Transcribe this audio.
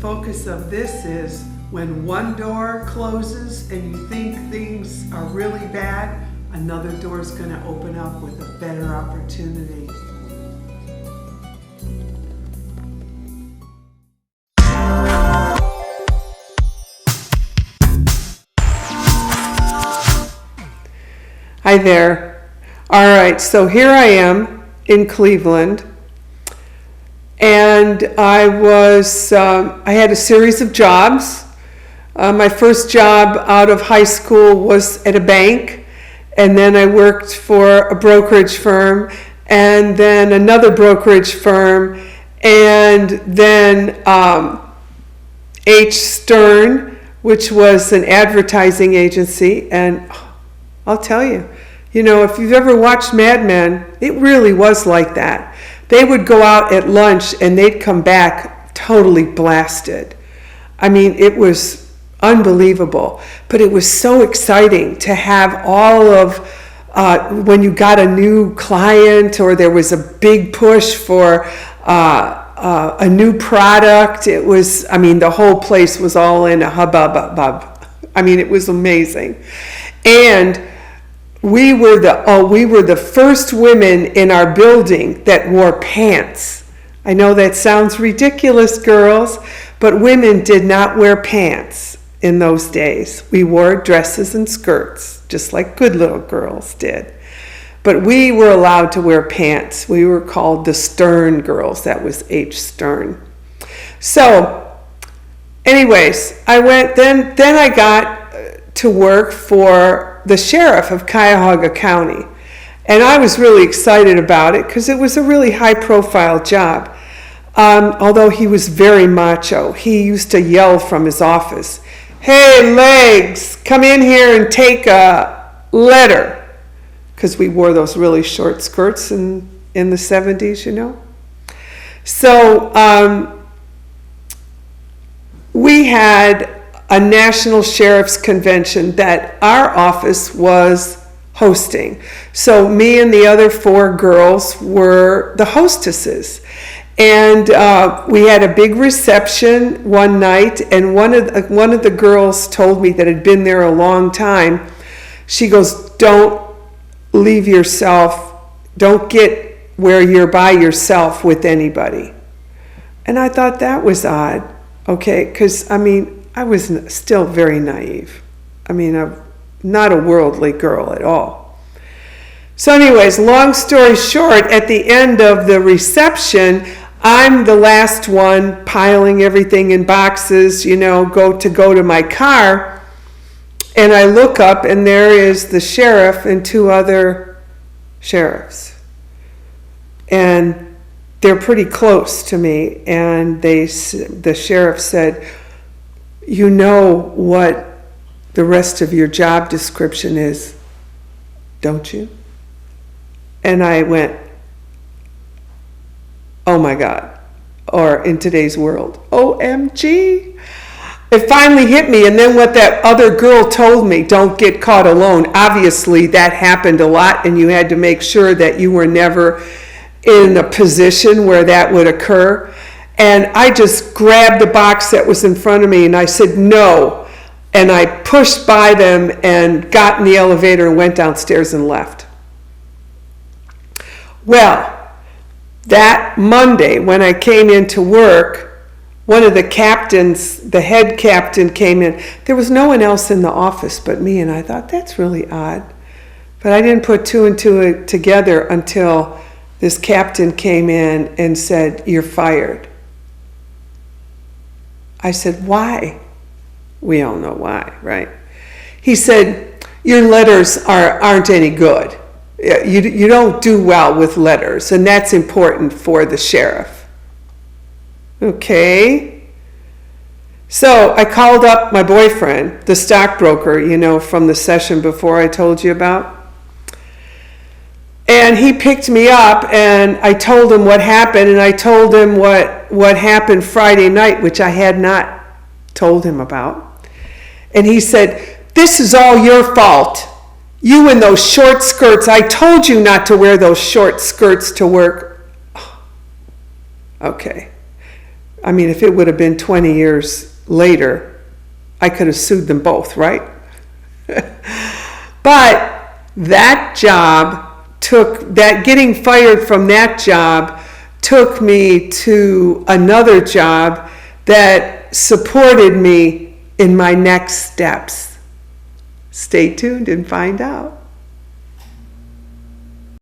focus of this is when one door closes and you think things are really bad, another door is going to open up with a better opportunity. Hi there. All right, so here I am in Cleveland, and I had a series of jobs. My first job out of high school was at a bank, and then I worked for a brokerage firm, and then another brokerage firm, and then H. Stern, which was an advertising agency, and I'll tell you, if you've ever watched Mad Men, it really was like that. They would go out at lunch and they'd come back totally blasted. I mean, it was unbelievable, but it was so exciting to have all of, when you got a new client or there was a big push for a new product, it was, the whole place was all in a hubbub. It was amazing. And we were the first women in our building that wore pants. I know that sounds ridiculous, girls, but women did not wear pants in those days. We wore dresses and skirts, just like good little girls did. But we were allowed to wear pants. We were called the Stern girls. That was H. Stern. So, anyways, I got to work for the sheriff of Cuyahoga County. And I was really excited about it because it was a really high-profile job. Although he was very macho. He used to yell from his office, "Hey, Legs, come in here and take a letter." Because we wore those really short skirts in the 70s, So we had a national sheriff's convention that our office was hosting. So me and the other 4 girls were the hostesses. And we had a big reception one night, and one of the girls told me that had been there a long time. She goes, "Don't leave yourself, don't get where you're by yourself with anybody." And I thought that was odd, okay, because I was still very naive. I'm not a worldly girl at all. So anyways, long story short, at the end of the reception, I'm the last one piling everything in boxes, go to my car. And I look up and there is the sheriff and 2 other sheriffs. And they're pretty close to me. And the sheriff said, "You know what the rest of your job description is, don't you?" And I went, "Oh my God," or in today's world, OMG. It finally hit me, and then what that other girl told me, don't get caught alone. Obviously, that happened a lot, and you had to make sure that you were never in a position where that would occur. And I just grabbed the box that was in front of me and I said, "No." And I pushed by them and got in the elevator and went downstairs and left. Well, that Monday when I came into work, one of the captains, the head captain, came in. There was no one else in the office but me, and I thought, that's really odd. But I didn't put 2 and 2 together until this captain came in and said, "You're fired." I said, "Why?" We all know why, right? He said, "Your letters aren't any good. You don't do well with letters, and that's important for the sheriff." Okay. So I called up my boyfriend, the stockbroker, from the session before I told you about. And he picked me up, and I told him what happened, and I told him what happened Friday night, which I had not told him about. And he said, "This is all your fault. You and those short skirts. I told you not to wear those short skirts to work." Okay. I mean, if it would have been 20 years later, I could have sued them both, right? But getting fired from that job took me to another job that supported me in my next steps. Stay tuned and find out.